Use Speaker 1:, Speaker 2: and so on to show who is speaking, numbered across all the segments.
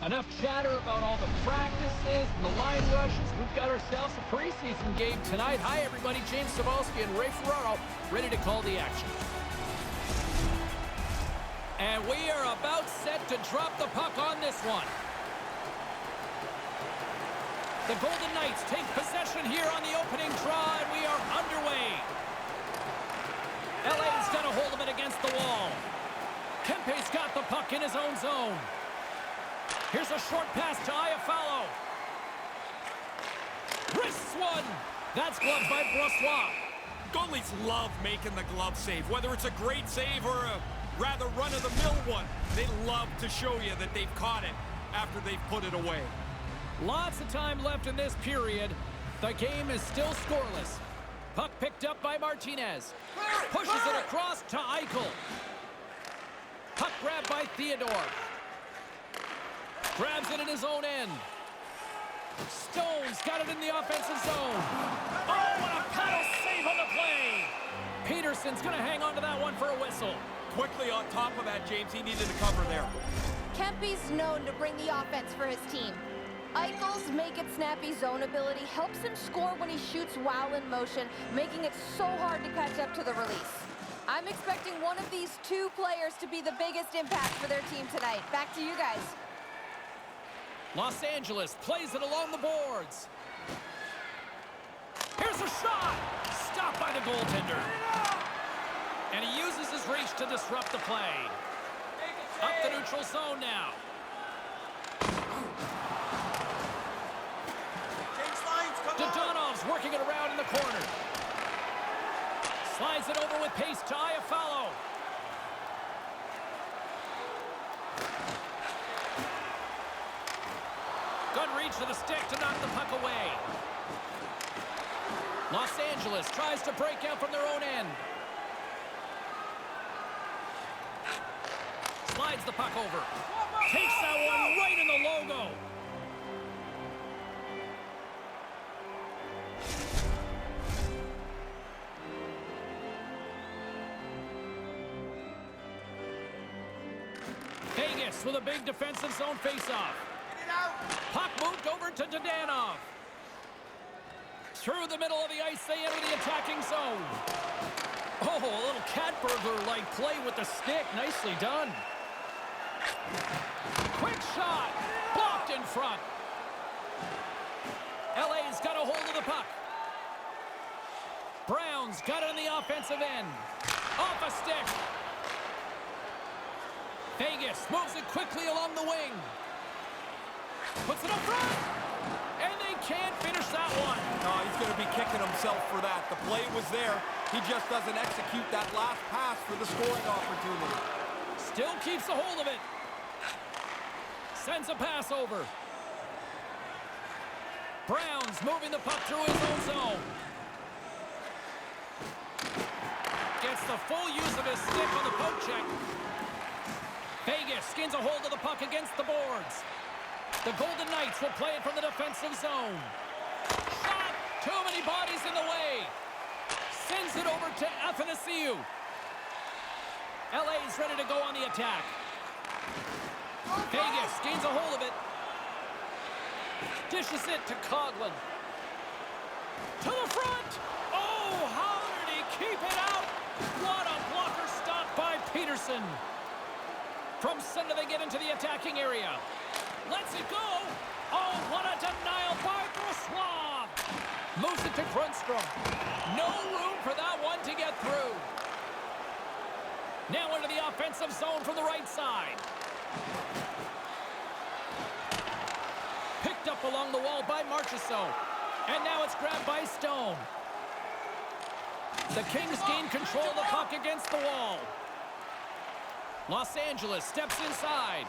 Speaker 1: Enough chatter about all the practices and the line rushes. We've got ourselves a preseason game tonight. Hi, everybody. James Cybulski and Ray Ferraro ready to call the action. And we are about set to drop the puck on this one. The Golden Knights take possession here on the opening draw, and we are underway. LA's got a hold of it against the wall. Kempe's got the puck in his own zone. Here's a short pass to Iafallo. Wrists one. That's gloved by Brossoit.
Speaker 2: Goalies love making the glove save, whether it's a great save or a rather run-of-the-mill one. They love to show you that they've caught it after they've put it away.
Speaker 1: Lots of time left in this period. The game is still scoreless. Puck picked up by Martinez. Pushes it across to Eichel. Puck grabbed by Theodore. Grabs it in his own end. Stone's got it in the offensive zone. Oh, what a paddle save on the play. Peterson's going to hang on to that one for a whistle.
Speaker 2: Quickly on top of that, James, he needed to cover there.
Speaker 3: Kempe's known to bring the offense for his team. Eichel's make-it-snappy zone ability helps him score when he shoots while in motion, making it so hard to catch up to the release. I'm expecting one of these two players to be the biggest impact for their team tonight. Back to you guys.
Speaker 1: Los Angeles plays it along the boards. Here's a shot! Stopped by the goaltender. And he uses his reach to disrupt the play. Up the neutral zone now. Dodonov's working it around in the corner. Slides it over with pace to Iafallo. Good reach to the stick to knock the puck away. Los Angeles tries to break out from their own end. Slides the puck over. Takes that one right in the logo. Vegas with a big defensive zone faceoff. Puck moved over to Dodanov. Through the middle of the ice, they enter the attacking zone. Oh, a little cat burglar-like play with the stick. Nicely done. Quick shot. Blocked in front. LA's got a hold of the puck. Brown's got it on the offensive end. Off a stick. Vegas moves it quickly along the wing. Puts it up front. And they can't finish that one.
Speaker 2: No, he's going to be kicking himself for that. The play was there. He just doesn't execute that last pass for the scoring opportunity.
Speaker 1: Still keeps a hold of it. Sends a pass over. Brown's moving the puck through his own zone. Gets the full use of his stick on the poke check. Vegas skins a hold of the puck against the boards. The Golden Knights will play it from the defensive zone. Shot! Too many bodies in the way. Sends it over to Athanasiou. LA's ready to go on the attack. Vegas gains a hold of it. Dishes it to Coghlan. To the front! Oh, how did he keep it out? What a blocker stop by Peterson. From center they get into the attacking area. Lets it go. Oh, what a denial by Brossoit. Moves it to Grundstrom. No room for that one to get through. Now into the offensive zone from the right side. Picked up along the wall by Marchessault. And now it's grabbed by Stone. The Kings gain control of the puck against the wall. Los Angeles steps inside.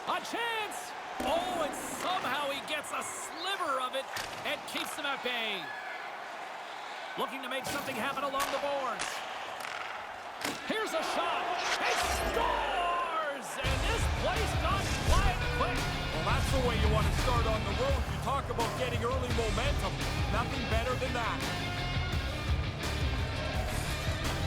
Speaker 1: A chance! Oh, and somehow he gets a sliver of it and keeps them at bay. Looking to make something happen along the boards. Here's a shot. He scores! And this place got quiet quick.
Speaker 2: Well, that's the way you want to start on the road. You talk about getting early momentum. Nothing better than that.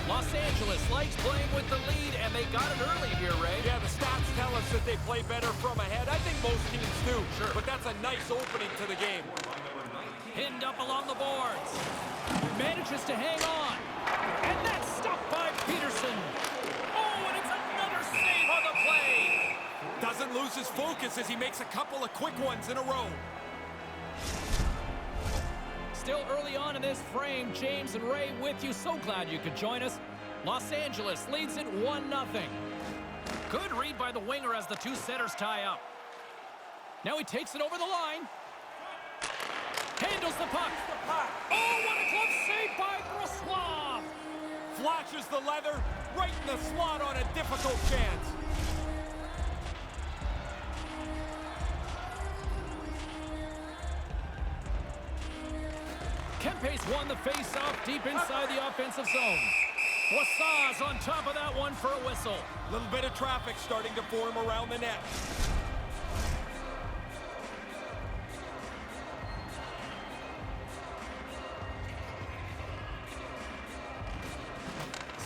Speaker 1: Los Angeles likes playing with the lead, and they got it early here, Ray.
Speaker 2: Yeah, the stats tell us that they play better from ahead. I think most teams too. Sure. But that's a nice opening to the game.
Speaker 1: Pinned up along the boards. Manages to hang on. And that's stopped by Peterson. Oh, and it's another save on the play.
Speaker 2: Doesn't lose his focus as he makes a couple of quick ones in a row.
Speaker 1: Still early on in this frame, James and Ray with you. So glad you could join us. Los Angeles leads it 1-0. Good read by the winger as the two setters tie up. Now he takes it over the line. Handles the puck. Oh, what a glove save by Brossoit.
Speaker 2: Flashes the leather right in the slot on a difficult chance.
Speaker 1: Kempe's won the face-off deep inside the offensive zone. Brossoit's on top of that one for a whistle.
Speaker 2: A little bit of traffic starting to form around the net.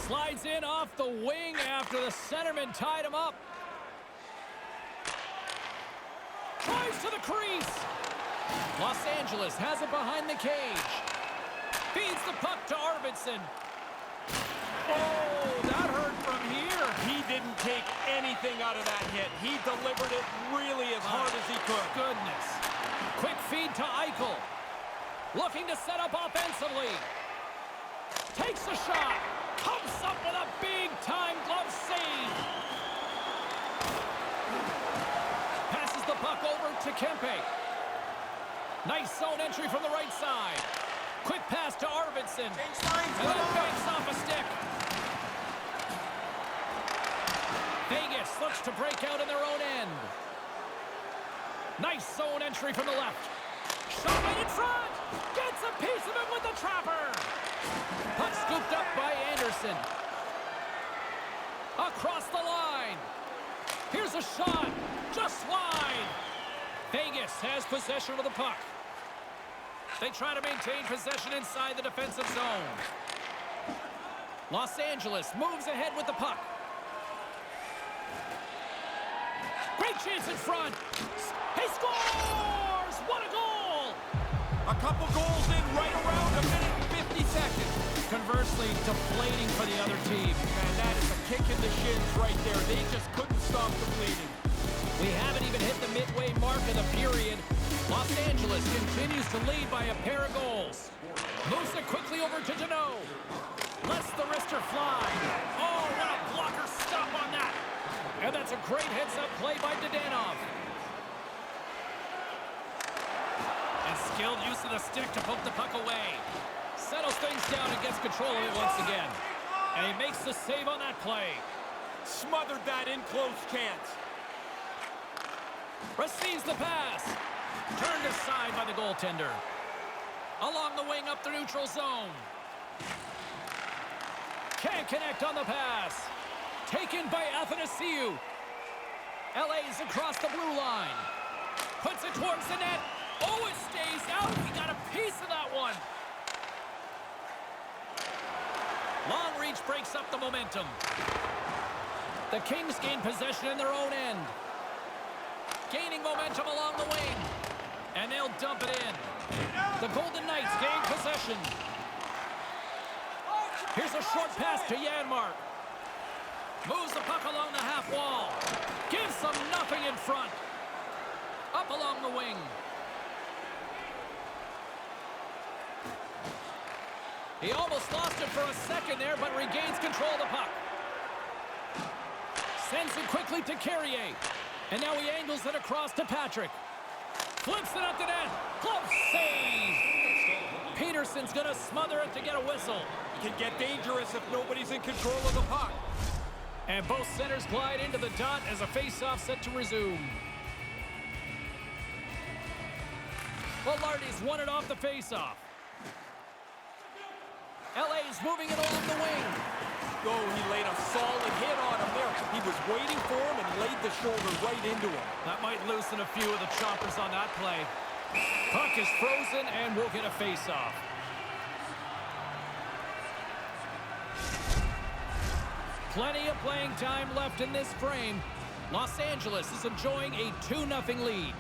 Speaker 1: Slides in off the wing after the centerman tied him up. Tries to the crease. Los Angeles has it behind the cage. Feeds the puck to Arvidsson. Oh, that hurt from here.
Speaker 2: He didn't take anything out of that hit. He delivered it really as hard as he could.
Speaker 1: Goodness. Quick feed to Eichel. Looking to set up offensively. Takes a shot. Comes up with a big-time glove save. Passes the puck over to Kempe. Nice zone entry from the right side. Quick pass to Arvidsson. And then banks off a stick. Vegas looks to break out in their own end. Nice zone entry from the left. Shot right in front. Gets a piece of it with the trapper. Puck scooped up by Anderson. Across the line. Here's a shot. Just wide. Vegas has possession of the puck. They try to maintain possession inside the defensive zone. Los Angeles moves ahead with the puck. Great chance in front. He scores! What a goal!
Speaker 2: A couple goals in right around a minute and 50 seconds.
Speaker 1: Conversely, deflating for the other team.
Speaker 2: Man, that is a kick in the shins right there. They just couldn't stop the bleeding.
Speaker 1: We haven't even hit the midway mark of the period. Los Angeles continues to lead by a pair of goals. Moves it quickly over to Deneau. Lets the wrister fly. Oh, what a blocker stop on that. And that's a great heads-up play by Dadonov. And skilled use of the stick to poke the puck away. Settles things down and gets control of it once again. And he makes the save on that play.
Speaker 2: Smothered that in close chance.
Speaker 1: Receives the pass. Turned aside by the goaltender. Along the wing up the neutral zone. Can't connect on the pass. Taken by Athanasiou. LA's across the blue line. Puts it towards the net. Oh, it stays out. He got a piece of that one. Long reach breaks up the momentum. The Kings gain possession in their own end. Gaining momentum along the wing. And they'll dump it in. The Golden Knights gain possession. Here's a short pass to Janmark. Moves the puck along the half wall. Gives them nothing in front. Up along the wing. He almost lost it for a second there, but regains control of the puck. Sends it quickly to Carrier. And now he angles it across to Patrick. Flips it up the net. Glove save. Peterson's going to smother it to get a whistle.
Speaker 2: Can get dangerous if nobody's in control of the puck.
Speaker 1: And both centers glide into the dot as a face-off set to resume. Velarde's won it off the face-off. LA's moving it along the wing.
Speaker 2: Oh, he laid a solid hit on him there. He was waiting for him and laid the shoulder right into him.
Speaker 1: That might loosen a few of the choppers on that play. Puck is frozen and we'll get a face-off. Plenty of playing time left in this frame. Los Angeles is enjoying a 2-0 lead.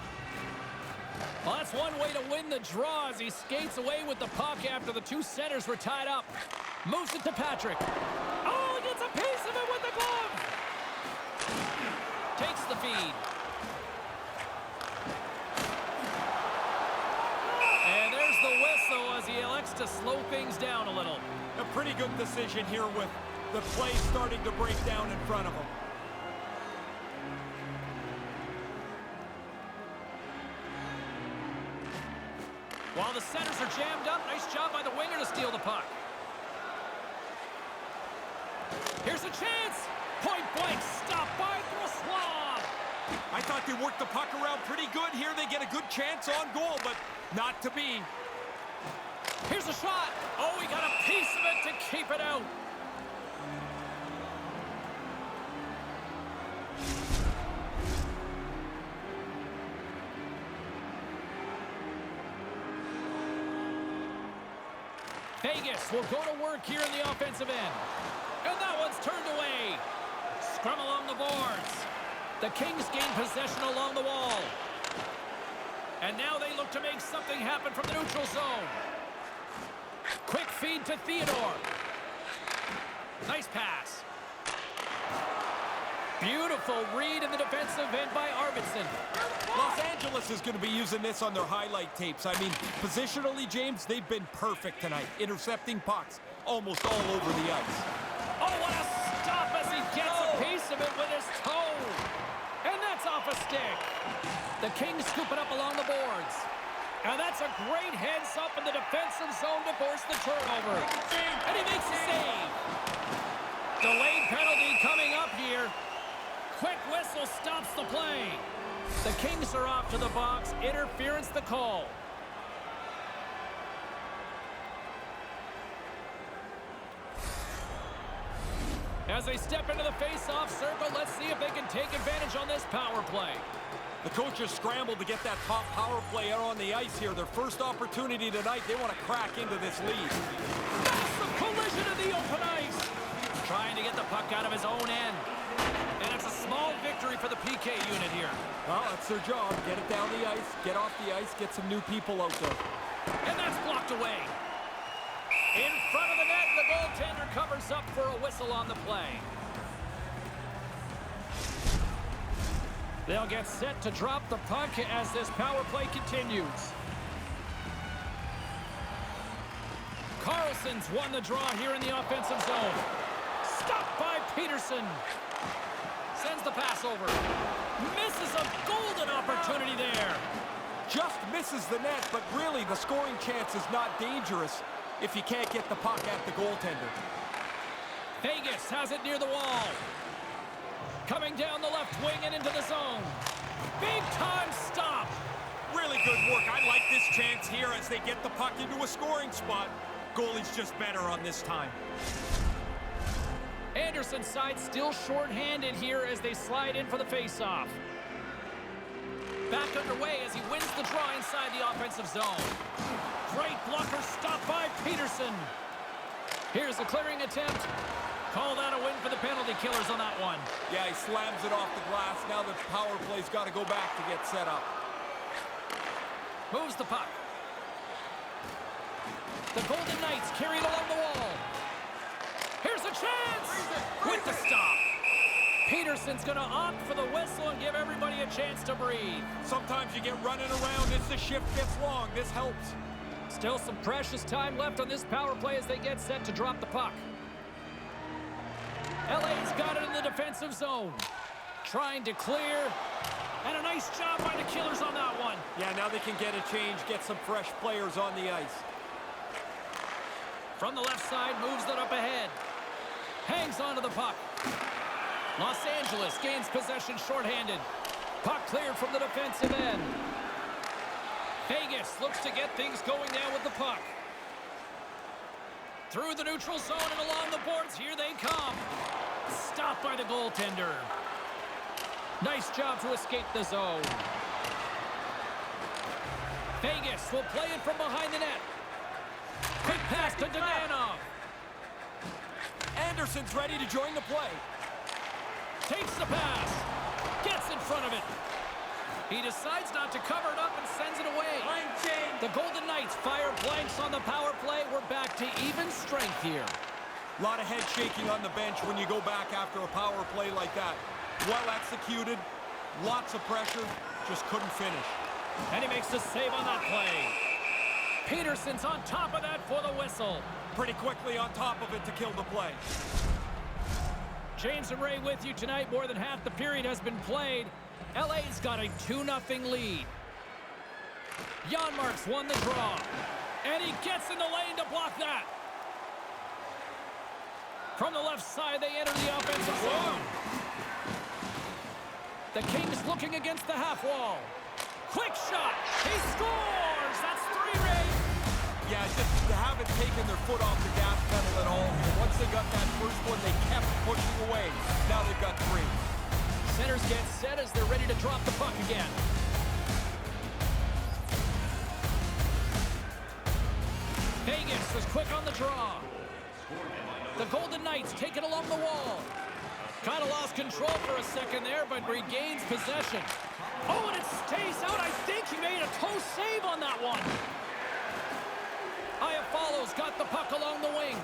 Speaker 1: Well, that's one way to win the draw as he skates away with the puck after the two centers were tied up. Moves it to Patrick. Oh, he gets a piece of it with the glove. Takes the feed. And there's the whistle as he elects to slow things down a little.
Speaker 2: A pretty good decision here with the play starting to break down in front of him.
Speaker 1: While the centers are jammed up, nice job by the winger to steal the puck. Here's a chance. Point blank, stopped by Brossois.
Speaker 2: I thought they worked the puck around pretty good here. They get a good chance on goal, but not to be.
Speaker 1: Here's a shot. Oh, he got a piece of it to keep it out. Vegas will go to work here in the offensive end. And that one's turned away. Scrum along the boards. The Kings gain possession along the wall. And now they look to make something happen from the neutral zone. Quick feed to Theodore. Nice pass. Beautiful read in the defensive end by Arvidsson.
Speaker 2: Los Angeles is going to be using this on their highlight tapes. I mean, positionally, James, they've been perfect tonight, intercepting pucks almost all over the ice.
Speaker 1: Oh, what a stop as he gets a piece of it with his toe. And that's off a stick. The Kings scoop it up along the boards. And that's a great heads up in the defensive zone to force the turnover. And he makes a save. Delayed penalty coming up here. Quick whistle stops the play. The Kings are off to the box. Interference the call. As they step into the face-off circle, let's see if they can take advantage on this power play.
Speaker 2: The coaches scrambled to get that top power play out on the ice here. Their first opportunity tonight, they want to crack into this lead.
Speaker 1: Massive collision in the open ice. Trying to get the puck out of his own end. And it's a small victory for the PK unit here.
Speaker 2: Well, that's their job. Get it down the ice, get off the ice, get some new people out there.
Speaker 1: And that's blocked away. In front of the net, the goaltender covers up for a whistle on the play. They'll get set to drop the puck as this power play continues. Carlson's won the draw here in the offensive zone. Stopped by Peterson. Sends the pass over. Misses a golden opportunity there.
Speaker 2: Just misses the net, but really the scoring chance is not dangerous if you can't get the puck at the goaltender.
Speaker 1: Vegas has it near the wall. Coming down the left wing and into the zone. Big time stop.
Speaker 2: Really good work. I like this chance here as they get the puck into a scoring spot. Goalie's just better on this time.
Speaker 1: Anderson's side still short-handed here as they slide in for the face-off. Back underway as he wins the draw inside the offensive zone. Great blocker stop by Peterson. Here's a clearing attempt. Called out a win for the penalty killers on that one.
Speaker 2: Yeah, he slams it off the glass. Now the power play's got to go back to get set up.
Speaker 1: Moves the puck. The Golden Knights carry it along the wall. Here's a chance with the stop. Peterson's going to opt for the whistle and give everybody a chance to breathe.
Speaker 2: Sometimes you get running around as the shift gets long. This helps.
Speaker 1: Still some precious time left on this power play as they get set to drop the puck. LA's got it in the defensive zone. Trying to clear. And a nice job by the Killers on that one.
Speaker 2: Yeah, now they can get a change, get some fresh players on the ice.
Speaker 1: From the left side, moves it up ahead. Hangs onto the puck. Los Angeles gains possession shorthanded. Puck cleared from the defensive end. Vegas looks to get things going now with the puck. Through the neutral zone and along the boards, here they come. Stopped by the goaltender. Nice job to escape the zone. Vegas will play it from behind the net. Quick pass to Dananov.
Speaker 2: Anderson's ready to join the play.
Speaker 1: Takes the pass. Gets in front of it. He decides not to cover it up and sends it away. The Golden Knights fire blanks on the power play. We're back to even strength here.
Speaker 2: A lot of head shaking on the bench when you go back after a power play like that. Well executed, lots of pressure, just couldn't finish.
Speaker 1: And he makes the save on that play. Peterson's on top of that for the whistle.
Speaker 2: Pretty quickly on top of it to kill the play.
Speaker 1: James and Ray with you tonight. More than half the period has been played. LA's got a 2-0 lead. Janmark's won the draw. And he gets in the lane to block that. From the left side, they enter the offensive zone. The Kings looking against the half wall. Quick shot. He scores. That's 3, Ray.
Speaker 2: Yeah, just haven't taken their foot off the gas pedal at all. Once they got that first one, they kept pushing away. Now they've got 3.
Speaker 1: Centers get set as they're ready to drop the puck again. Vegas was quick on the draw. The Golden Knights take it along the wall. Kind of lost control for a second there, but regains possession. Oh, and it stays out. I think he made a toe save on that one. Iafallo's got the puck along the wing.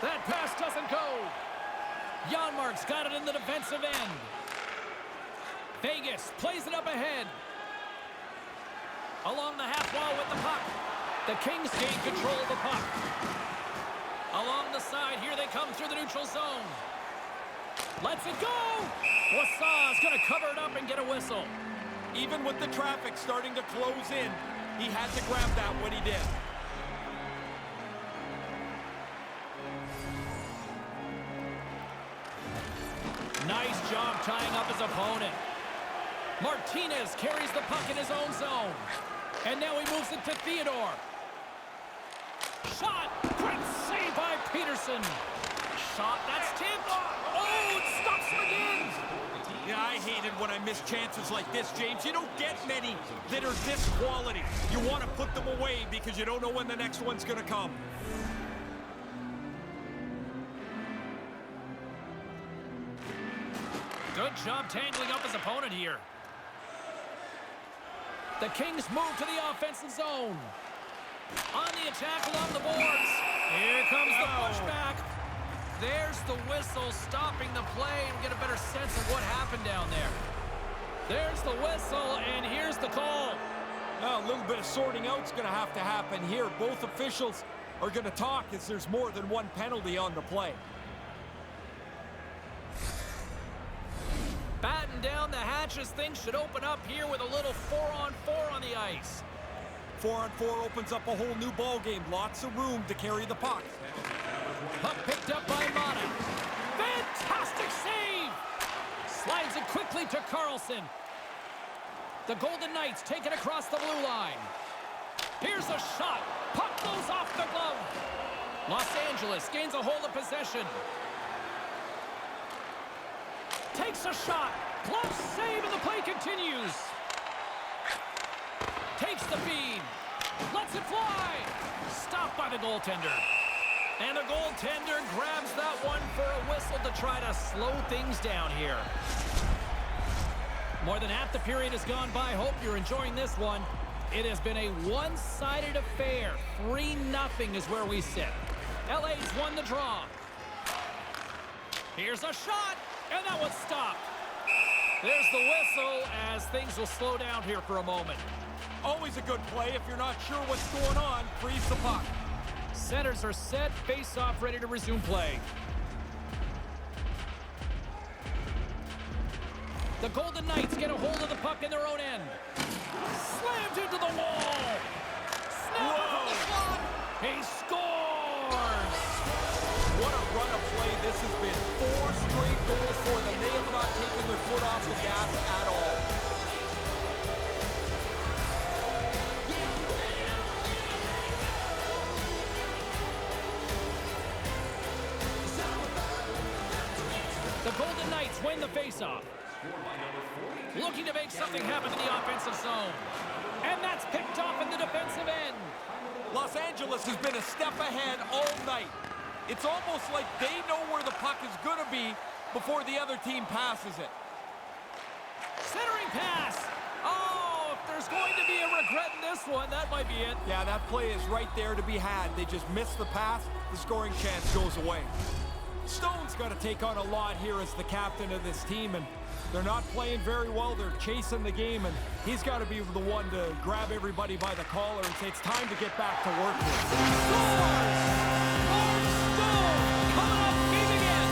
Speaker 1: That pass doesn't go. Janmark's got it in the defensive end. Vegas plays it up ahead. Along the half wall with the puck. The Kings gain control of the puck. Along the side, here they come through the neutral zone. Lets it go! Wassau's going to cover it up and get a whistle.
Speaker 2: Even with the traffic starting to close in, he had to grab that when he did.
Speaker 1: Nice job tying up his opponent. Martinez carries the puck in his own zone. And now he moves it to Theodore. Shot! Great save by Peterson. Shot, that's tipped. Oh, it stops him again.
Speaker 2: Yeah, I hate it when I miss chances like this, James. You don't get many that are this quality. You want to put them away because you don't know when the next one's going to come.
Speaker 1: Good job tangling up his opponent here. The Kings move to the offensive zone. On the attack along the boards. Here comes the pushback. There's the whistle stopping the play and get a better sense of what happened down there. There's the whistle, and here's the call.
Speaker 2: Now, a little bit of sorting out's going to happen here. Both officials are going to talk as there's more than one penalty on the play.
Speaker 1: Batten down the hatches. Things should open up here with a little 4-on-4 on the ice.
Speaker 2: 4-on-4 opens up a whole new ball game. Lots of room to carry the puck.
Speaker 1: Puck picked up by Mata. Fantastic save! Slides it quickly to Carlson. The Golden Knights take it across the blue line. Here's a shot. Puck goes off the glove. Los Angeles gains a hold of possession. Takes a shot. Glove save, and the play continues. Takes the feed. Lets it fly. Stopped by the goaltender. And the goaltender grabs that one for a whistle to try to slow things down here. More than half the period has gone by. Hope you're enjoying this one. It has been a one-sided affair. 3-0 is where we sit. LA's won the draw. Here's a shot, and that one's stopped. There's the whistle as things will slow down here for a moment.
Speaker 2: Always a good play. If you're not sure what's going on, freeze the puck.
Speaker 1: Centers are set, face-off ready to resume play. The Golden Knights get a hold of the puck in their own end. Slammed into the wall. Snapper from the slot. He scores!
Speaker 2: What a run of play this has been. 4 straight goals for them. They have not taken their foot off the gas at all.
Speaker 1: The Golden Knights win the faceoff. Looking to make something happen in the offensive zone. And that's picked off in the defensive end.
Speaker 2: Los Angeles has been a step ahead all night. It's almost like they know where the puck is going to be before the other team passes it.
Speaker 1: Centering pass. Oh, if there's going to be a regret in this one, that might be it.
Speaker 2: Yeah, that play is right there to be had. They just missed the pass. The scoring chance goes away. Stone's got to take on a lot here as the captain of this team, and they're not playing very well. They're chasing the game, and he's got to be the one to grab everybody by the collar and say it's time to get back to work here.
Speaker 1: Mark Stone coming up big again.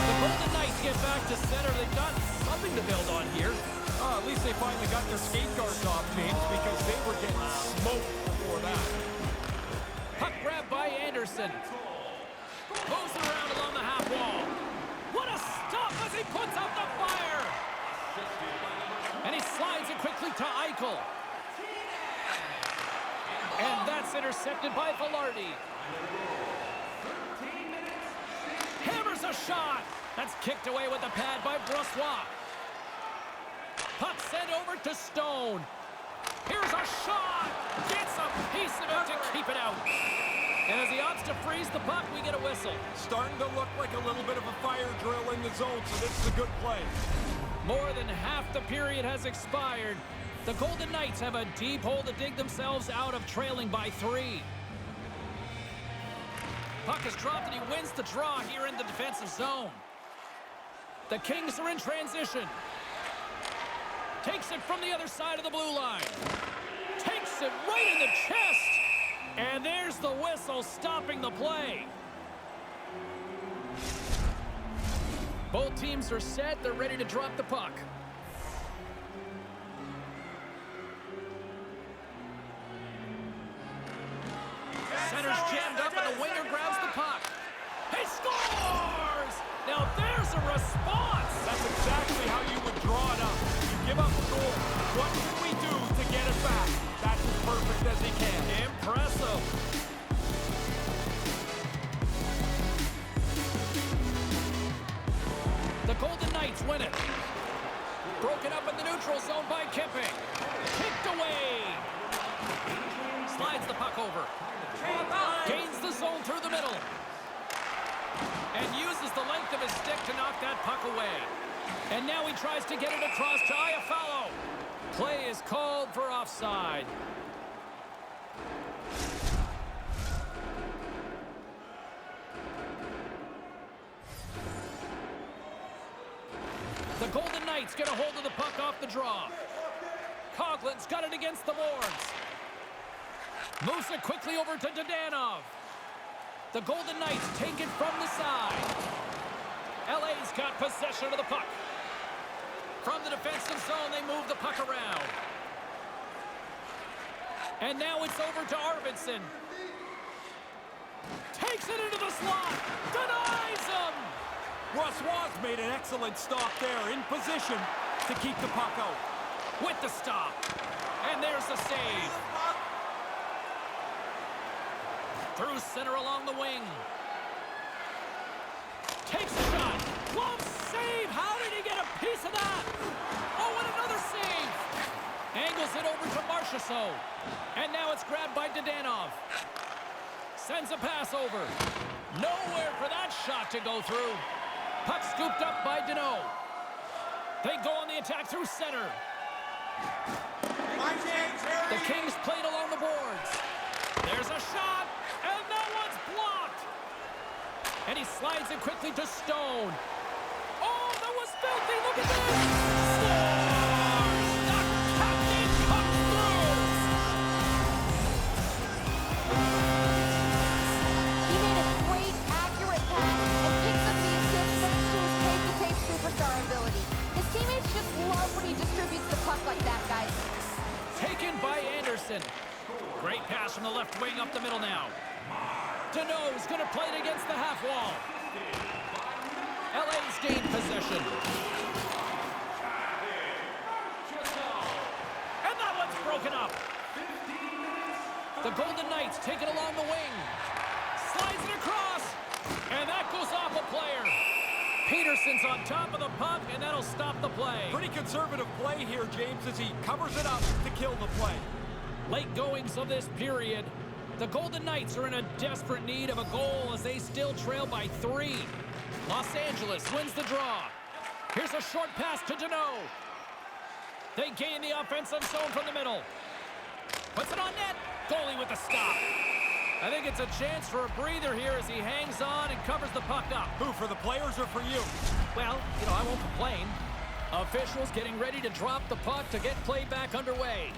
Speaker 1: The Golden Knights get back to center. They've got something to build on here.
Speaker 2: At least they finally got their skate guards off, James, because they were getting smoked before that.
Speaker 1: Puck grab by Anderson. Goes around along the half wall. What a stop as he puts out the fire. And he slides it quickly to Eichel. And that's intercepted by Velarde. Hammers a shot. That's kicked away with the pad by Brossoit. Puck sent over to Stone. Here's a shot. Gets a piece of it to keep it out. And as he opts to freeze the puck, we get a whistle.
Speaker 2: Starting to look like a little bit of a fire drill in the zone, so this is a good play.
Speaker 1: More than half the period has expired. The Golden Knights have a deep hole to dig themselves out of, trailing by 3. Puck is dropped and he wins the draw here in the defensive zone. The Kings are in transition. Takes it from the other side of the blue line. Takes it right in the chest. And there's the whistle stopping the play. Both teams are set. They're ready to drop the puck. Center's jammed up and the winger grabs the puck. He scores! Now there's a response.
Speaker 2: That's exactly how you would draw it up. Give up the goal. What can we do to get it back? That's as perfect as he can.
Speaker 1: Impressive. The Golden Knights win it. Broken up in the neutral zone by Kipping. Kicked away. Slides the puck over. Gains the zone through the middle. And uses the length of his stick to knock that puck away. And now he tries to get it across to Iafallo. Play is called for offside. The Golden Knights get a hold of the puck off the draw. Coughlin's got it against the boards. Moves it quickly over to Dadonov. The Golden Knights take it from the side. LA's got possession of the puck. From the defensive zone, they move the puck around. And now it's over to Arvidsson. Takes it into the slot. Denies him.
Speaker 2: Brossoit's made an excellent stop there, in position to keep the puck out.
Speaker 1: With the stop. And there's the save. Through center along the wing. Takes a shot. Glove save. How did he get a piece of that? Oh, and another save. Angles it over to Marchessault. And now it's grabbed by Dadonov. Sends a pass over. Nowhere for that shot to go through. Puck scooped up by Deneau. They go on the attack through center. The Kings played along the boards. There's a shot, and that one's blocked. And he slides it quickly to Stone. Oh, that was filthy. Look at this. Scores! The captain comes through.
Speaker 3: He made a great, accurate pass and picks up the assist thanks to his tape-to-tape superstar ability. His teammates just love when he distributes the puck like that, guys.
Speaker 1: Taken by Anderson. Great pass from the left wing up the middle now. Deneau's going to play it against the half wall. LA's gained possession. And that one's broken up. The Golden Knights take it along the wing. Slides it across. And that goes off a player. Peterson's on top of the puck, and that'll stop the play.
Speaker 2: Pretty conservative play here, James, as he covers it up to kill the play.
Speaker 1: Late goings of this period. The Golden Knights are in a desperate need of a goal as they still trail by 3. Los Angeles wins the draw. Here's a short pass to Deneau. They gain the offensive zone from the middle. Puts it on net. Goalie with the stop. I think it's a chance for a breather here as he hangs on and covers the puck up.
Speaker 2: Who, for the players or for you?
Speaker 1: Well, I won't complain. Officials getting ready to drop the puck to get play back underway.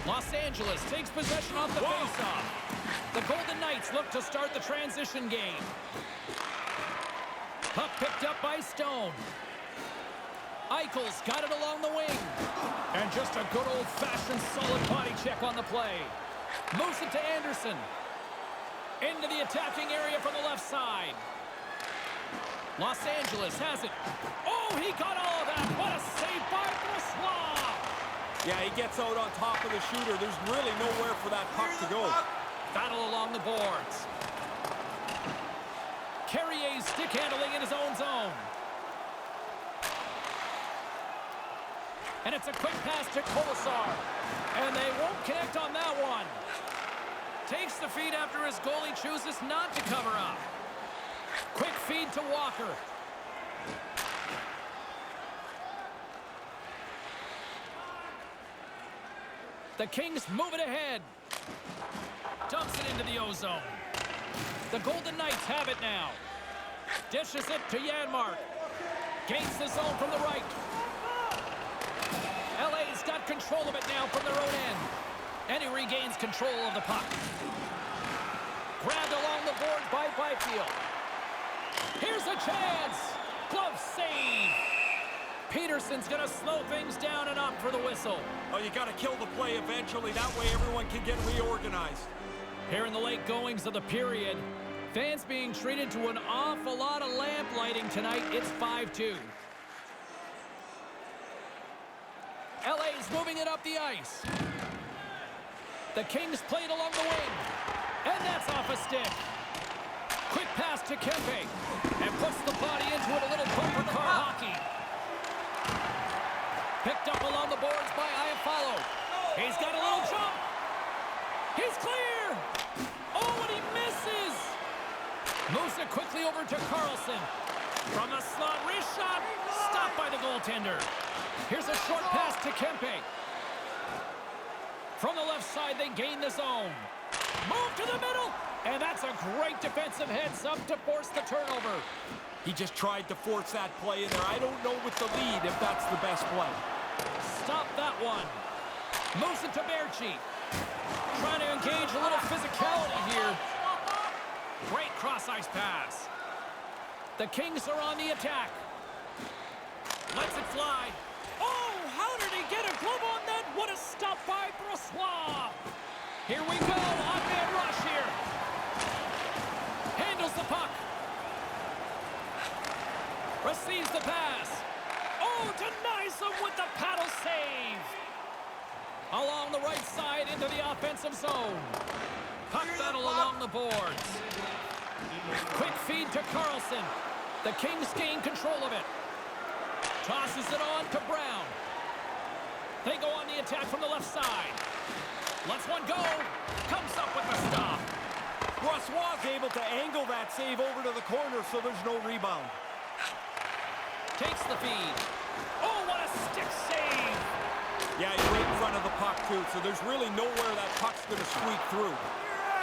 Speaker 1: Los Angeles takes possession off the faceoff. The Golden Knights look to start the transition game. Puck picked up by Stone. Eichel's got it along the wing. And just a good old-fashioned solid body check on the play. Moves it to Anderson. Into the attacking area from the left side. Los Angeles has it. Oh, he got all of that. What a save by Brossoit.
Speaker 2: Yeah, he gets out on top of the shooter. There's really nowhere for that puck to go.
Speaker 1: Battle along the boards. Carrier's stick handling in his own zone. And it's a quick pass to Kolesar. And they won't connect on that one. Takes the feed after his goalie chooses not to cover up. Quick feed to Walker. The Kings move it ahead. Dumps it into the O-zone. The Golden Knights have it now. Dishes it to Janmark. Gains the zone from the right. LA's got control of it now from their own end. And he regains control of the puck. Grabbed along the boards by Byfield. Here's a chance. Glove save. Peterson's going to slow things down and up for the whistle.
Speaker 2: Oh, you got to kill the play eventually. That way everyone can get reorganized.
Speaker 1: Here in the late goings of the period, fans being treated to an awful lot of lamp lighting tonight. It's 5-2. LA's moving it up the ice. The Kings played along the wing. And that's off a stick. Quick pass to Kempe. And puts the body into it, a little bumper car hockey. Picked up along the boards by Iafallo. He's got a little jump. He's clear. Oh, and he misses. Moves it quickly over to Carlson. From the slot, wrist shot. Stopped by the goaltender. Here's a short pass to Kempe. From the left side, they gain the zone. Move to the middle. And that's a great defensive heads-up to force the turnover.
Speaker 2: He just tried to force that play in there. I don't know with the lead if that's the best play.
Speaker 1: Stop that one. Moves it to Berchi. Trying to engage a little physicality here. Great cross-ice pass. The Kings are on the attack. Lets it fly. Oh, how did he get a glove on that? What a stop by Brossoit. Here we go. On-man rush here. Handles the puck. Receives the pass. Oh, denies him with the paddle save. Along the right side into the offensive zone. Puck battle along the boards. Quick feed to Carlson. The Kings gain control of it. Tosses it on to Brown. They go on the attack from the left side. Lets one go. Comes up with the stop.
Speaker 2: Brossoit's able to angle that save over to the corner so there's no rebound.
Speaker 1: Takes the feed. Oh, what a stick save.
Speaker 2: Yeah, he's right in front of the puck, too, so there's really nowhere that puck's going to squeak through.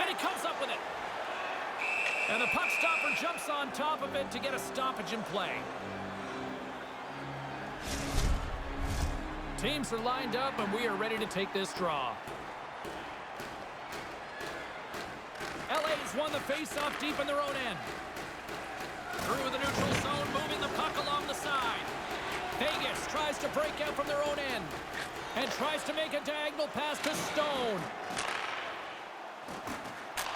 Speaker 1: And he comes up with it. And the puck stopper jumps on top of it to get a stoppage in play. Teams are lined up, and we are ready to take this draw. LA's won the face-off deep in their own end. Through the neutral zone, moving the puck along the side. Vegas tries to break out from their own end and tries to make a diagonal pass to Stone.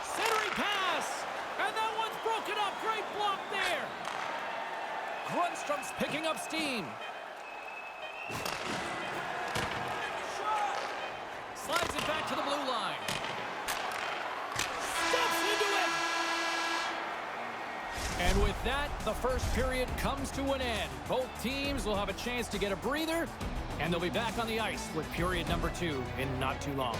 Speaker 1: Centering pass, and that one's broken up. Great block there. Grundstrom's picking up steam. Slides it back to the blue line. Steps into it. And with that, The first period comes to an end. Both teams will have a chance to get a breather, and they'll be back on the ice with period number 2 in not too long.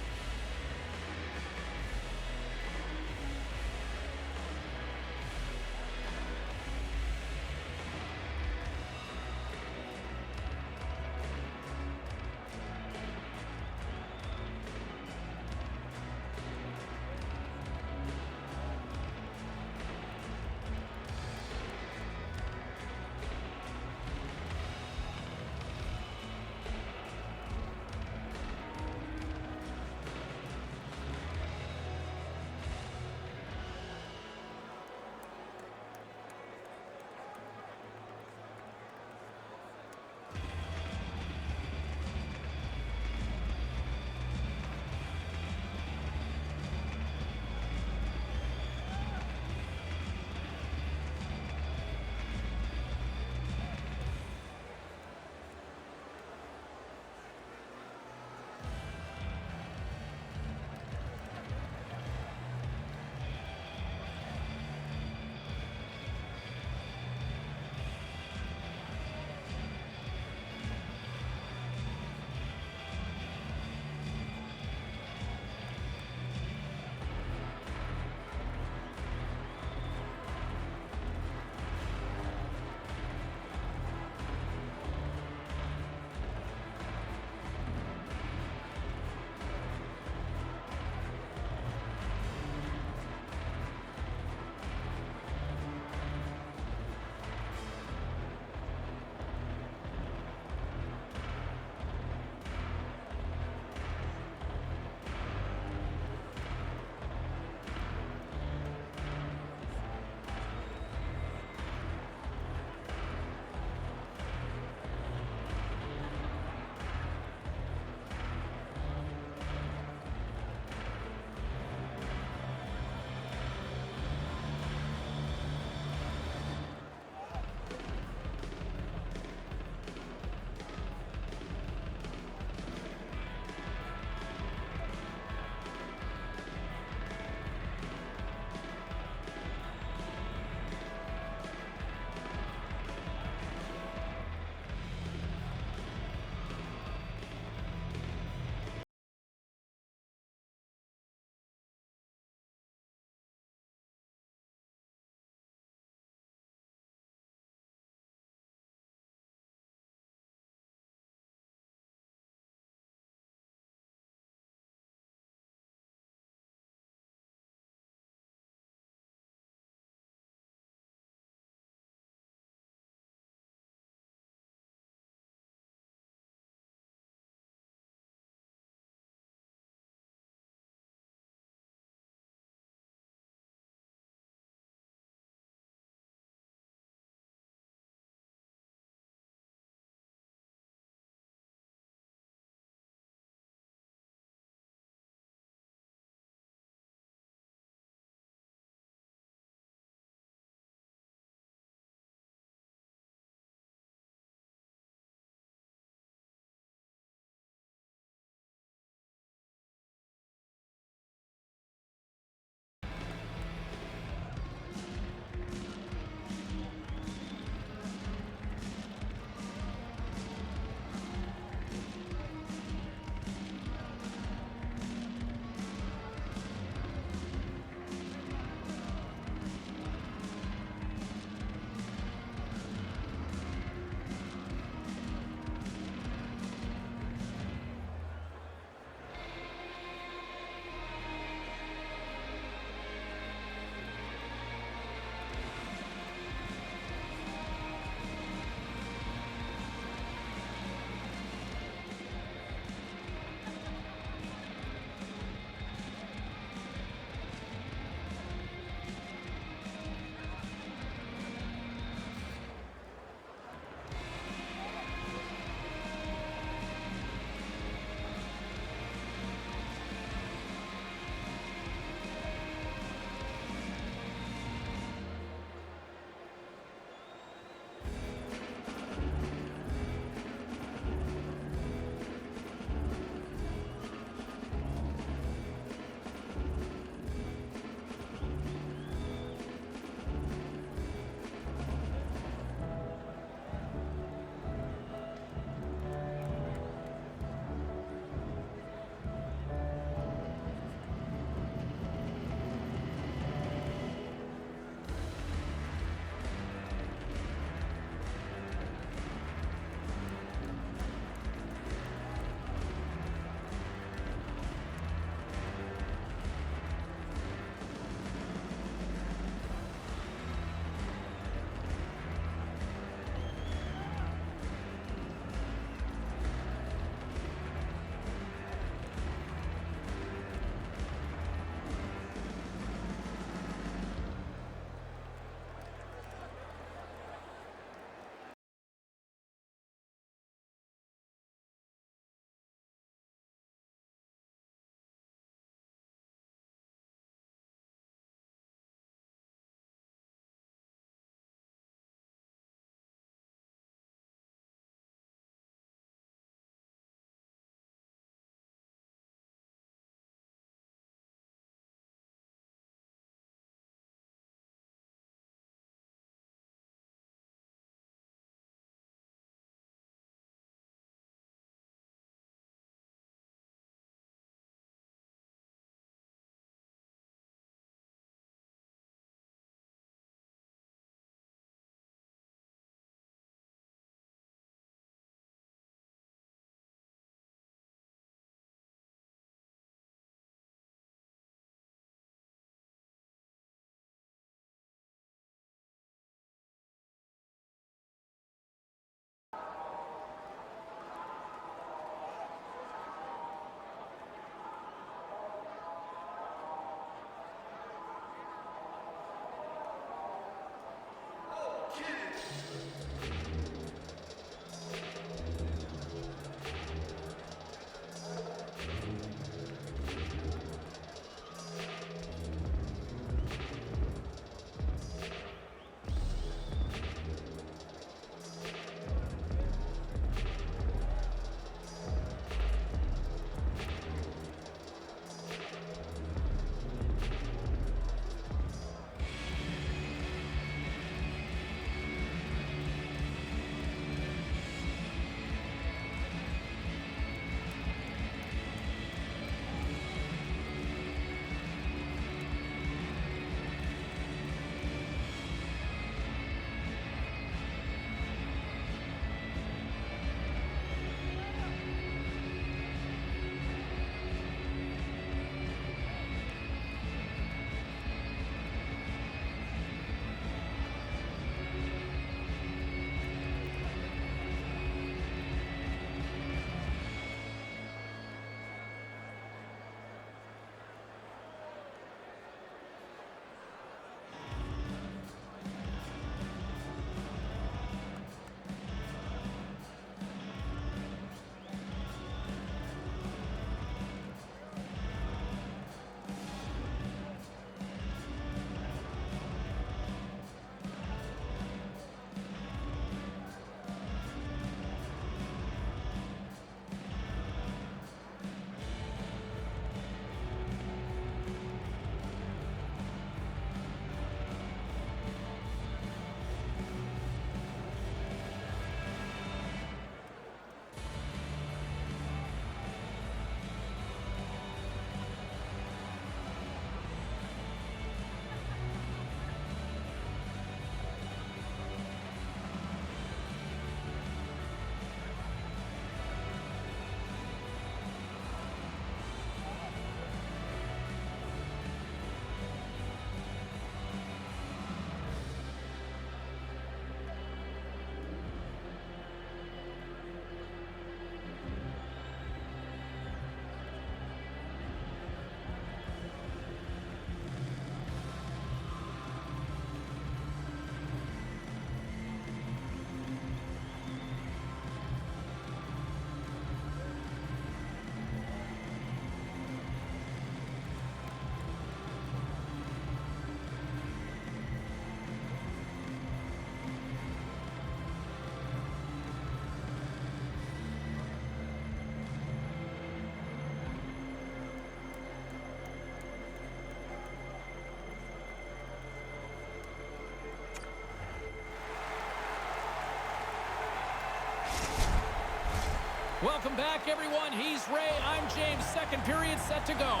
Speaker 1: Welcome back, everyone. He's Ray. I'm James. Second period set to go.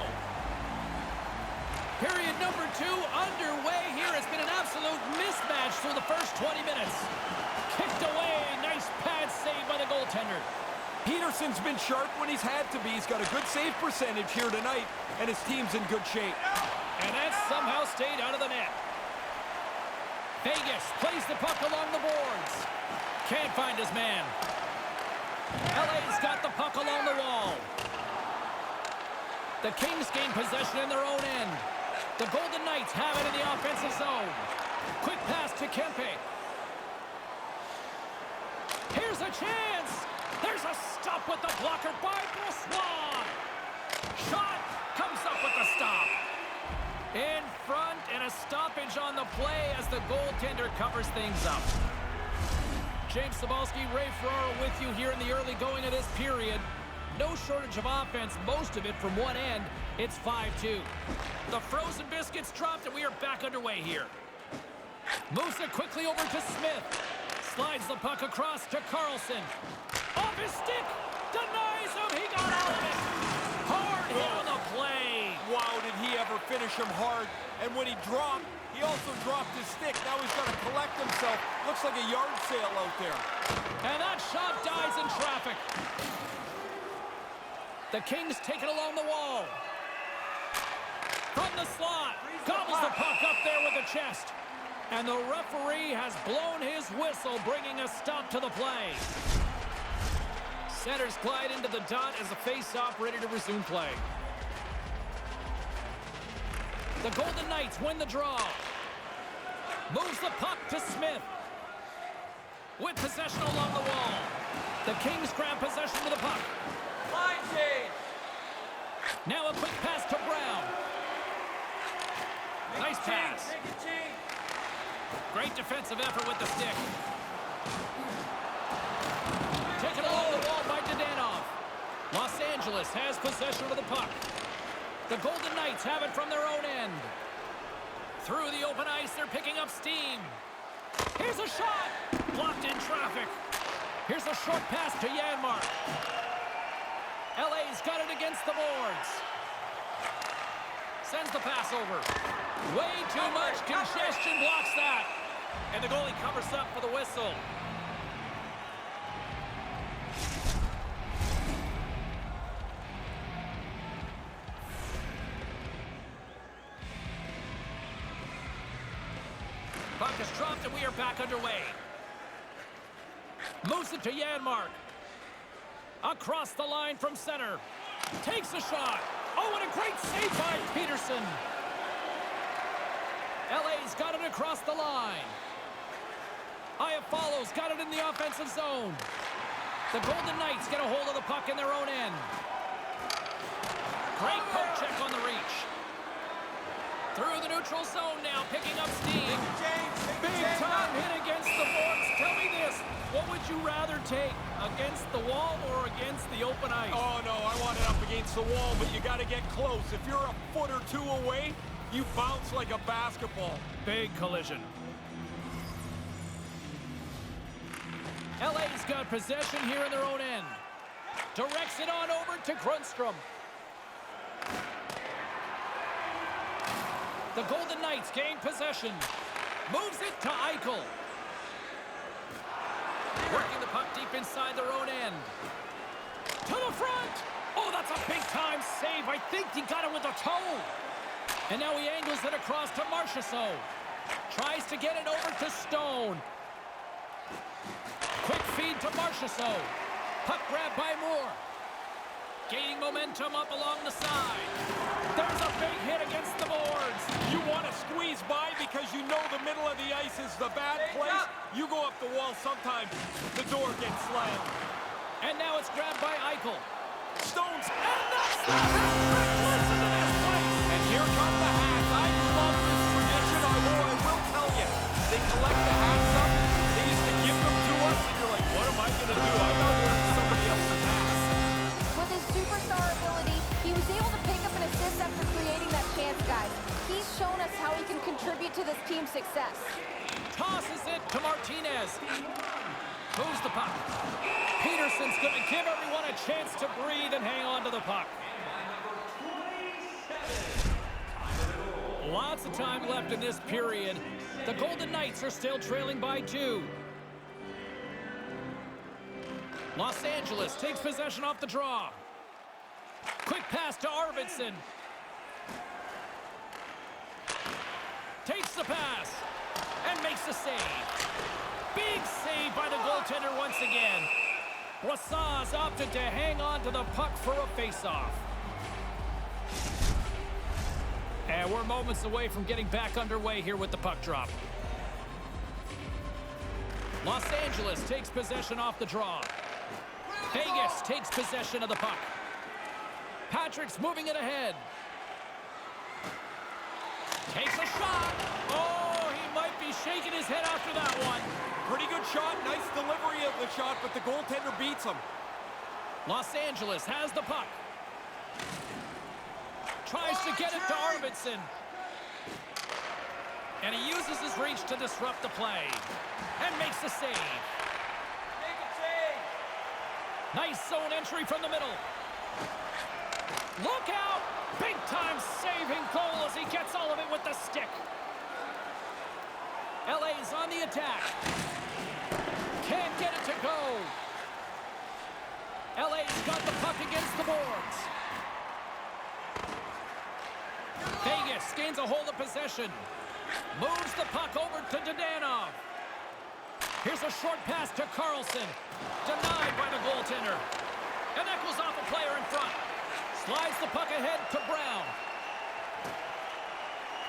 Speaker 1: Period number 2 underway here. It's been an absolute mismatch through the first 20 minutes. Kicked away. Nice pad save by the goaltender.
Speaker 2: Peterson's been sharp when he's had to be. He's got a good save percentage here tonight, and his team's in good shape.
Speaker 1: And that somehow stayed out of the net. Vegas plays the puck along the boards. Can't find his man. LA's got the puck along the wall. The Kings gain possession in their own end. The Golden Knights have it in the offensive zone. Quick pass to Kempe. Here's a chance. There's a stop with the blocker by Brossoit. Shot comes up with the stop. In front, and a stoppage on the play as the goaltender covers things up. James Cybulski, Ray Ferraro with you here in the early going of this period. No shortage of offense, most of it from one end. It's 5-2. The frozen biscuits dropped, and we are back underway here. Moves it quickly over to Smith. Slides the puck across to Carlson. Off his stick. Denies him. He got out of it. Hard hit on the play.
Speaker 2: Wow, did he ever finish him hard. And when he dropped, he also dropped his stick. Now he's got to collect himself. Looks like a yard sale out there.
Speaker 1: And that shot dies in traffic. The Kings take it along the wall. From the slot. Gobbles the puck up there with the chest. And the referee has blown his whistle, bringing a stop to the play. Centers glide into the dot as the face-off ready to resume play. The Golden Knights win the draw. Moves the puck to Smith. With possession along the wall. The Kings grab possession with the puck.
Speaker 2: Line change.
Speaker 1: Now a quick pass to Brown. Nice pass. Great defensive effort with the stick. Taken along the wall by Dadonov. Los Angeles has possession of the puck. The Golden Knights have it from their own end. Through the open ice, they're picking up steam. Here's a shot. Blocked in traffic. Here's a short pass to Janmark. LA's got it against the boards. Sends the pass over. Way too much congestion blocks that. And the goalie covers up for the whistle. Puck is dropped and we are back underway. Moves it to Janmark. Across the line from center. Takes a shot. Oh, what a great save by Peterson. LA's got it across the line. Iafallo's got it in the offensive zone. The Golden Knights get a hold of the puck in their own end. Great poke check on the reach. Through the neutral zone now, picking up steam. Big time hit against the boards. Tell me this, what would you rather take, against the wall or against the open ice?
Speaker 2: Oh, no, I want it up against the wall, but you got to get close. If you're a foot or two away, you bounce like a basketball.
Speaker 1: Big collision. LA's got possession here in their own end. Directs it on over to Grundstrom. The Golden Knights gain possession. Moves it to Eichel. Working the puck deep inside their own end. To the front. Oh, that's a big-time save. I think he got it with a toe. And now he angles it across to Marchessault. Tries to get it over to Stone. Quick feed to Marchessault. Puck grab by Moore. Gaining momentum up along the side. There's a big hit against the boards.
Speaker 2: You want to squeeze by because you know the middle of the ice is the bad place. You go up the wall sometimes, the door gets slammed.
Speaker 1: And now it's grabbed by Eichel.
Speaker 2: Stones.
Speaker 1: And that's the hat-trick. Listen to this place.
Speaker 2: And here come the hats. I love this tradition, although I will tell you, they collect the hats up. They used to give them to us, and you're like, what am I going to do? I'm not wearing somebody else's hat.
Speaker 3: With his superstar ability, he was able to pick up an assist after creating that chance, guys. He's shown us how he can contribute to this team's success.
Speaker 1: Tosses it to Martinez. Moves the puck. Peterson's going to give everyone a chance to breathe and hang on to the puck. Lots of time left in this period. The Golden Knights are still trailing by 2. Los Angeles takes possession off the draw. Quick pass to Arvidsson. Takes the pass and makes the save. Big save by the goaltender once again. Brassard's opted to hang on to the puck for a faceoff. And we're moments away from getting back underway here with the puck drop. Los Angeles takes possession off the draw. Vegas takes possession of the puck. Patrick's moving it ahead. Takes a shot. Oh, he might be shaking his head after that one.
Speaker 2: Pretty good shot. Nice delivery of the shot, but the goaltender beats him.
Speaker 1: Los Angeles has the puck. Tries to get it to Arvidsson. And he uses his reach to disrupt the play. And makes the save.
Speaker 2: Make a save.
Speaker 1: Nice zone entry from the middle. Look out! Big time saving goal as he gets all of it with the stick. LA's on the attack. Can't get it to go. LA's got the puck against the boards. Vegas gains a hold of possession. Moves the puck over to Dadonov. Here's a short pass to Carlson. Denied by the goaltender. And that goes off a player in front. Slides the puck ahead to Brown.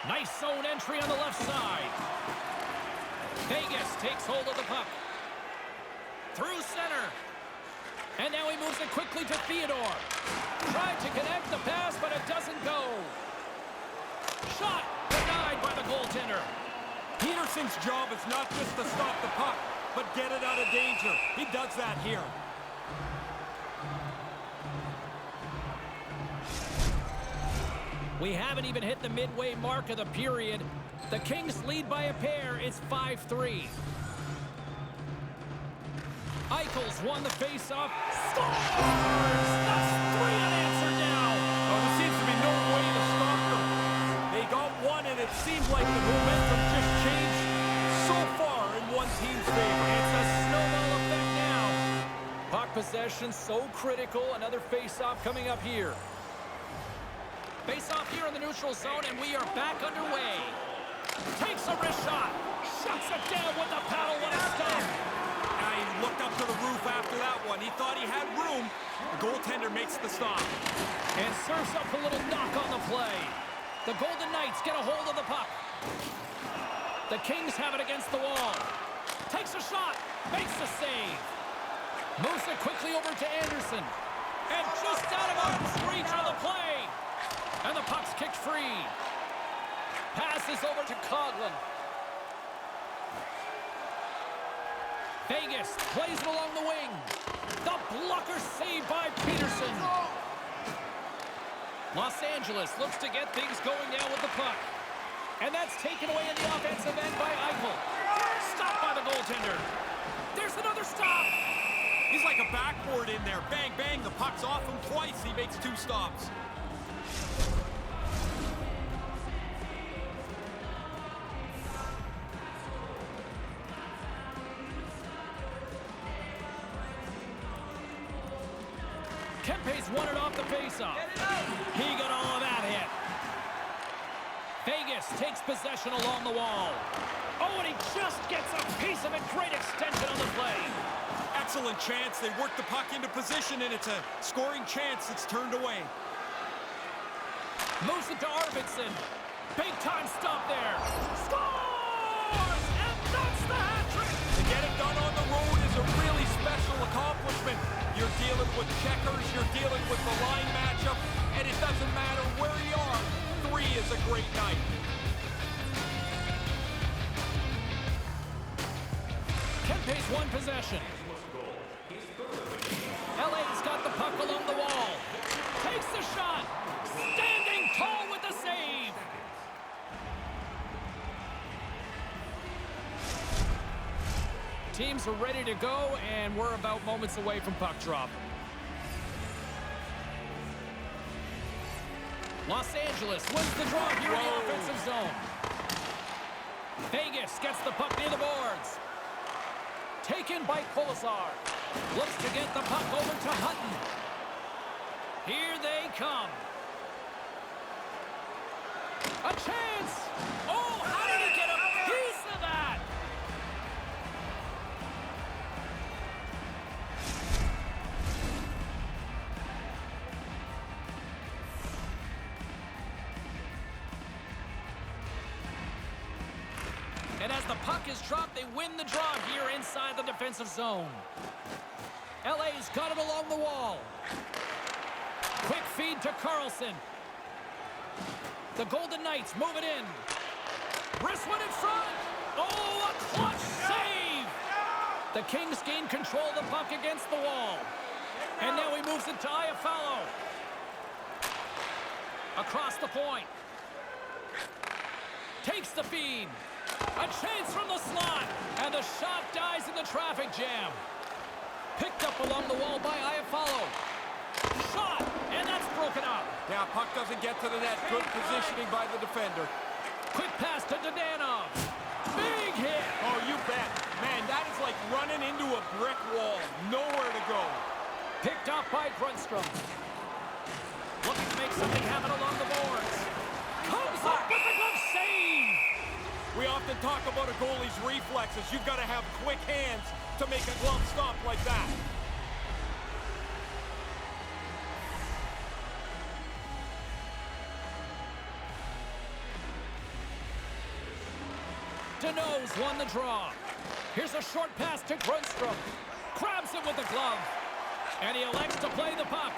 Speaker 1: Nice zone entry on the left side. Vegas takes hold of the puck. Through center. And now he moves it quickly to Theodore. Tried to connect the pass, but it doesn't go. Shot denied by the goaltender.
Speaker 2: Peterson's job is not just to stop the puck, but get it out of danger. He does that here.
Speaker 1: We haven't even hit the midway mark of the period. The Kings lead by a pair. It's 5-3. Eichels won the faceoff. Scores! That's 3 unanswered now.
Speaker 2: Oh, there seems to be no way to stop them. They got one, and it seems like the momentum just changed so far in one team's favor.
Speaker 1: It's a snowball effect now. Puck possession so critical. Another faceoff coming up here. Face-off here in the neutral zone, and we are back underway. Takes a wrist shot. Shuts it down with the paddle. What a stop.
Speaker 2: He looked up to the roof after that one. He thought he had room. The goaltender makes the stop.
Speaker 1: And serves up a little knock on the play. The Golden Knights get a hold of the puck. The Kings have it against the wall. Takes a shot. Makes the save. Moves it quickly over to Anderson. And just out of arm's reach on the play. And the puck's kicked free. Passes over to Coughlin. Vegas plays it along the wing. The blocker saved by Peterson. Los Angeles looks to get things going now with the puck. And that's taken away in the offensive end by Eichel. Stopped by the goaltender. There's another stop.
Speaker 2: He's like a backboard in there. Bang, bang. The puck's off him twice. He makes 2 stops.
Speaker 1: Kempe's won it off the faceoff. He got all of that hit. Vegas takes possession along the wall. Oh, and he just gets a piece of it. Great extension on the play.
Speaker 2: Excellent chance. They work the puck into position, and it's a scoring chance that's turned away.
Speaker 1: Moves it to Arvidsson. Big time stop there. Scores! And that's the hat trick.
Speaker 2: To get it done on the road is a really special accomplishment. You're dealing with checkers, you're dealing with the line matchup, and it doesn't matter where you are. 3 is a great night.
Speaker 1: Kempe's won possession. LA's got the puck along the wall. Takes the shot. Standing tall with the save. teams are ready to go, and we're about moments away from puck drop. Los Angeles wins the draw here in the offensive zone. Vegas gets the puck near the boards. Taken by Polisar. Looks to get the puck over to Hutton. Here they come. A chance! Oh, how did he get a piece of that? And as the puck is dropped, they win the draw here inside the defensive zone. LA's got it along the wall. Quick feed to Carlson. The Golden Knights move it in. Wrist one in front. Oh, a clutch save! The Kings gain control of the puck against the wall. And now he moves it to Iafallo. Across the point. Takes the feed. A chance from the slot. And the shot dies in the traffic jam. Picked up along the wall by Iafallo. Shot, and that's broken up.
Speaker 2: Yeah, puck doesn't get to the net. Good positioning by the defender.
Speaker 1: Quick pass to Dadonov. Big hit.
Speaker 2: Oh, you bet. Man, that is like running into a brick wall. Nowhere to go.
Speaker 1: Picked up by Grundstrom. Looking to make something happen along the boards. Comes up with the glove save.
Speaker 2: We often talk about a goalie's reflexes. You've got to have quick hands to make a glove stop like that.
Speaker 1: Deneau's won the draw. Here's a short pass to Grundstrom. Grabs it with the glove. And he elects to play the puck.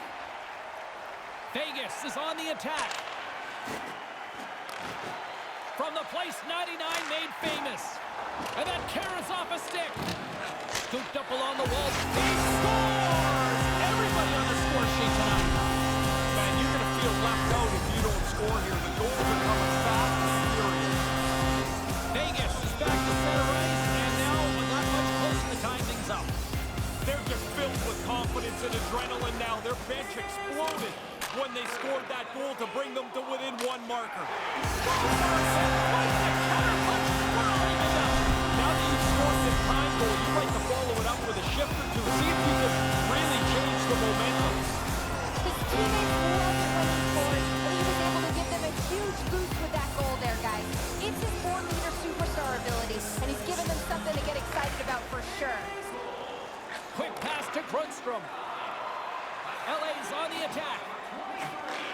Speaker 1: Vegas is on the attack. From the place 99 made famous. And that carries off a stick. Scooped up along the wall. He scores! Everybody on the score sheet tonight.
Speaker 2: Man, you're going to feel left out if you don't score here. The goals are coming fast and furious.
Speaker 1: Vegas is back to center ice, and now not much closer to tying things up.
Speaker 2: They're just filled with confidence and adrenaline now. Their bench exploded when they scored that goal to bring them to within one marker. Now that you've scored this time goal, you'd like to follow it up with a shift or two. See if you can really change the momentum.
Speaker 3: His teammates love